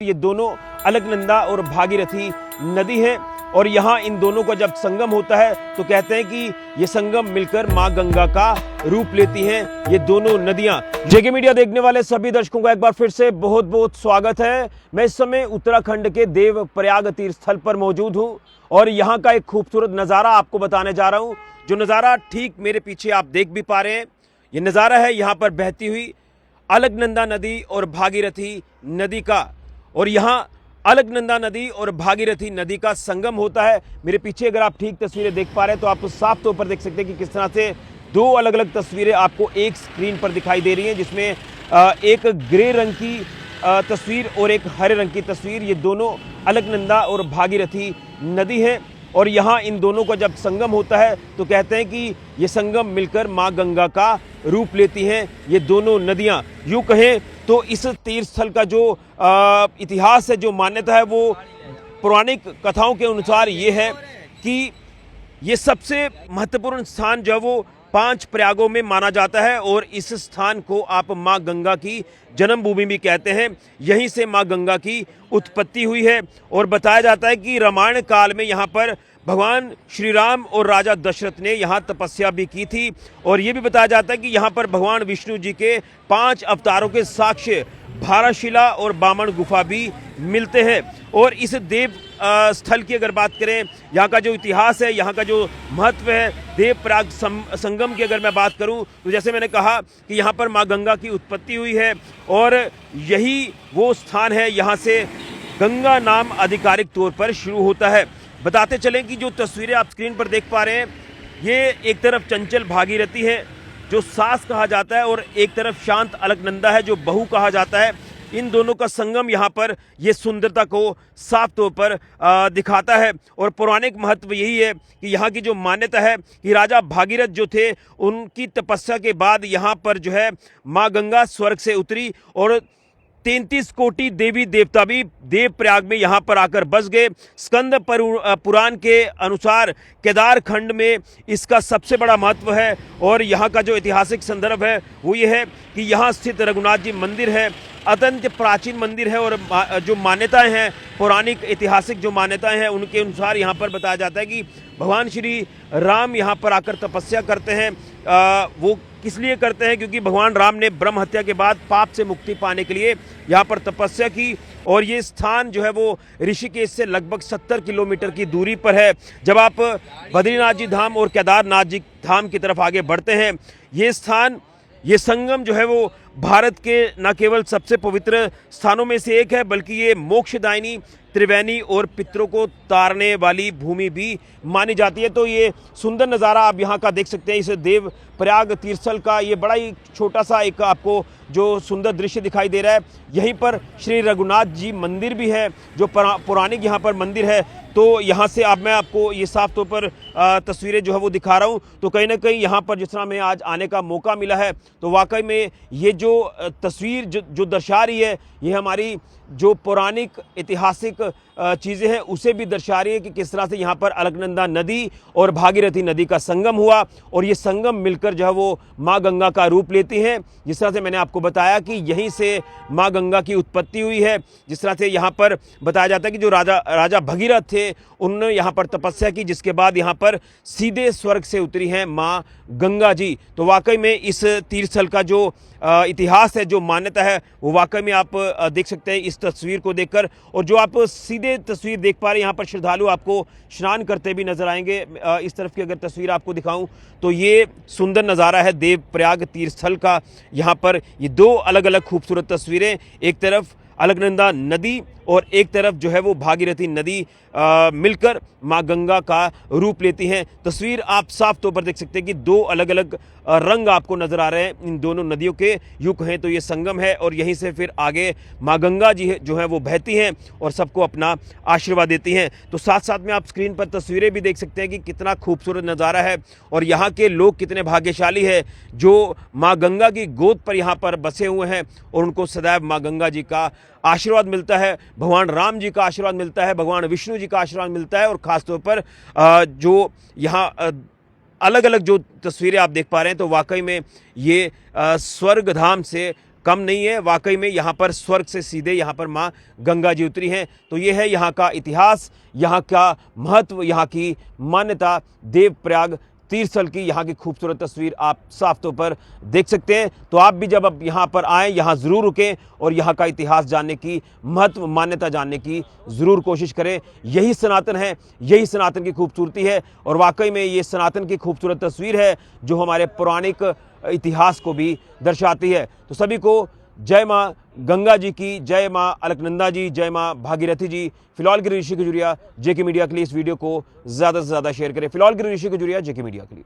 ये दोनों अलकनंदा और भागीरथी नदी है और यहाँ इन दोनों का जब संगम होता है तो कहते हैं कि ये संगम मिलकर माँ गंगा का रूप लेती हैं ये दोनों नदियाँ। जेके मीडिया देखने वाले सभी दर्शकों का एक बार फिर से बहुत बहुत स्वागत है। मैं इस समय उत्तराखंड के देव प्रयाग तीर्थ स्थल पर मौजूद हूँ और यहाँ का एक खूबसूरत नज़ारा आपको बताने जा रहा हूँ। जो नज़ारा ठीक मेरे पीछे आप देख भी पा रहे हैं, ये नज़ारा है यहाँ पर बहती हुई अलकनंदा नदी और भागीरथी नदी का। और यहाँ अलकनंदा नदी और भागीरथी नदी का संगम होता है। मेरे पीछे अगर आप ठीक तस्वीरें देख पा रहे हैं तो आप साफ तौर पर देख सकते हैं कि किस तरह से दो अलग अलग तस्वीरें आपको एक स्क्रीन पर दिखाई दे रही हैं, जिसमें एक ग्रे रंग की तस्वीर और एक हरे रंग की तस्वीर। ये दोनों अलकनंदा और भागीरथी नदी है और यहाँ इन दोनों का जब संगम होता है तो कहते हैं कि ये संगम मिलकर माँ गंगा का रूप लेती हैं ये दोनों नदियाँ। यूँ कहें तो इस तीर्थ स्थल का जो इतिहास है, जो मान्यता है, वो पौराणिक कथाओं के अनुसार ये है कि ये सबसे महत्वपूर्ण स्थान जो है वो 5 प्रयागों में माना जाता है और इस स्थान को आप माँ गंगा की जन्मभूमि भी कहते हैं। यहीं से माँ गंगा की उत्पत्ति हुई है और बताया जाता है कि रामायण काल में यहाँ पर भगवान श्री राम और राजा दशरथ ने यहाँ तपस्या भी की थी। और ये भी बताया जाता है कि यहाँ पर भगवान विष्णु जी के 5 अवतारों के साक्ष्य भारशिला और बामन गुफा भी मिलते हैं। और इस देव स्थल की अगर बात करें, यहाँ का जो इतिहास है, यहाँ का जो महत्व है, देव प्रयाग संगम की अगर मैं बात करूँ तो जैसे मैंने कहा कि यहाँ पर माँ गंगा की उत्पत्ति हुई है और यही वो स्थान है, यहाँ से गंगा नाम आधिकारिक तौर पर शुरू होता है। बताते चलें कि जो तस्वीरें आप स्क्रीन पर देख पा रहे हैं, ये एक तरफ चंचल भागीरथी है जो सास कहा जाता है और एक तरफ शांत अलकनंदा है जो बहू कहा जाता है। इन दोनों का संगम यहाँ पर ये सुंदरता को साफ तौर पर दिखाता है। और पौराणिक महत्व यही है कि यहाँ की जो मान्यता है कि राजा भागीरथ जो थे, उनकी तपस्या के बाद यहाँ पर जो है माँ गंगा स्वर्ग से उतरी और 33 कोटि देवी देवता भी देव प्रयाग में यहाँ पर आकर बस गए। स्कंद पुराण के अनुसार केदार खंड में इसका सबसे बड़ा महत्व है। और यहाँ का जो ऐतिहासिक संदर्भ है वो ये है कि यहाँ स्थित रघुनाथ जी मंदिर है, अत्यंत प्राचीन मंदिर है। और जो मान्यताएं हैं, पौराणिक ऐतिहासिक जो मान्यताएं हैं, उनके अनुसार यहाँ पर बताया जाता है कि भगवान श्री राम यहाँ पर आकर तपस्या करते हैं। वो किस लिए करते हैं? क्योंकि भगवान राम ने ब्रह्म हत्या के बाद पाप से मुक्ति पाने के लिए यहाँ पर तपस्या की। और ये स्थान जो है वो ऋषिकेश से लगभग 70 किलोमीटर की दूरी पर है। जब आप बद्रीनाथ जी धाम और केदारनाथ जी धाम की तरफ आगे बढ़ते हैं, ये स्थान, ये संगम जो है वो भारत के न केवल सबसे पवित्र स्थानों में से एक है, बल्कि ये मोक्षदायिनी, त्रिवेणी और पितरों को तारने वाली भूमि भी मानी जाती है। तो ये सुंदर नज़ारा आप यहाँ का देख सकते हैं, इस देव प्रयाग तीर्थस्थल का। ये बड़ा ही छोटा सा एक आपको जो सुंदर दृश्य दिखाई दे रहा है। यहीं पर श्री रघुनाथ जी मंदिर भी है जो पौराणिक यहाँ पर मंदिर है। तो यहाँ से अब मैं आपको ये साफ तौर पर तस्वीरें जो है वो दिखा रहा हूँ। तो कहीं ना कहीं यहाँ पर जिस तरह हमें आज आने का मौका मिला है तो वाकई में ये जो तस्वीर जो दर्शा रही है, ये हमारी जो पौराणिक ऐतिहासिक चीज़ें हैं उसे भी दर्शा रही है कि किस तरह से यहाँ पर अलकनंदा नदी और भागीरथी नदी का संगम हुआ और ये संगम मिलकर जो है वो माँ गंगा का रूप लेती हैं। जिस तरह से मैंने आपको बताया कि यहीं से माँ गंगा की उत्पत्ति हुई है। जिस तरह से यहाँ पर बताया जाता है कि जो राजा भगीरथ थे, उन्होंने यहाँ पर तपस्या की, जिसके बाद यहाँ पर सीधे स्वर्ग से उतरी हैं माँ गंगा जी। तो वाकई में इस तीर्थस्थल का जो इतिहास है, जो मान्यता है, वो वाकई में आप देख सकते हैं इस तस्वीर को देखकर। और जो आप सीधे तस्वीर देख पा रहे हैं, यहाँ पर श्रद्धालु आपको स्नान करते भी नजर आएंगे। इस तरफ की अगर तस्वीर आपको दिखाऊं तो ये सुंदर नज़ारा है देव प्रयाग तीर्थस्थल का। यहाँ पर ये दो अलग अलग खूबसूरत तस्वीरें, एक तरफ अलकनंदा नदी और एक तरफ जो है वो भागीरथी नदी मिलकर माँ गंगा का रूप लेती हैं। तस्वीर आप साफ तौर पर देख सकते हैं कि दो अलग अलग रंग आपको नजर आ रहे हैं इन दोनों नदियों के। यूँ कहें तो ये संगम है और यहीं से फिर आगे माँ गंगा जी जो है वो बहती हैं और सबको अपना आशीर्वाद देती हैं। तो साथ साथ में आप स्क्रीन पर तस्वीरें भी देख सकते हैं कि कितना खूबसूरत नज़ारा है और यहाँ के लोग कितने भाग्यशाली है जो माँ गंगा की गोद पर यहाँ पर बसे हुए हैं और उनको सदैव माँ गंगा जी का आशीर्वाद मिलता है, भगवान राम जी का आशीर्वाद मिलता है, भगवान विष्णु जी का आशीर्वाद मिलता है। और ख़ासतौर पर जो यहाँ अलग अलग जो तस्वीरें आप देख पा रहे हैं तो वाकई में ये स्वर्ग धाम से कम नहीं है। वाकई में यहाँ पर स्वर्ग से सीधे यहाँ पर माँ गंगा जी उतरी हैं। तो ये है यहाँ का इतिहास, यहाँ का महत्व, यहाँ की मान्यता। देवप्रयाग तीर्थस्थल की यहाँ की खूबसूरत तस्वीर आप साफ तौर पर देख सकते हैं। तो आप भी जब अब यहाँ पर आएँ, यहाँ ज़रूर रुकें और यहाँ का इतिहास जानने की, महत्व, मान्यता जानने की ज़रूर कोशिश करें। यही सनातन है, यही सनातन की खूबसूरती है और वाकई में ये सनातन की खूबसूरत तस्वीर है जो हमारे पौराणिक इतिहास को भी दर्शाती है। तो सभी को जय माँ गंगा जी की, जय माँ अलकनंदा जी, जय माँ भागीरथी जी। फिलहाल गिरी ऋषि खजुरिया, जेके मीडिया के लिए इस वीडियो को ज़्यादा से ज़्यादा शेयर करें। फिलहाल गिरी ऋषि खजुरिया, जेके मीडिया के लिए।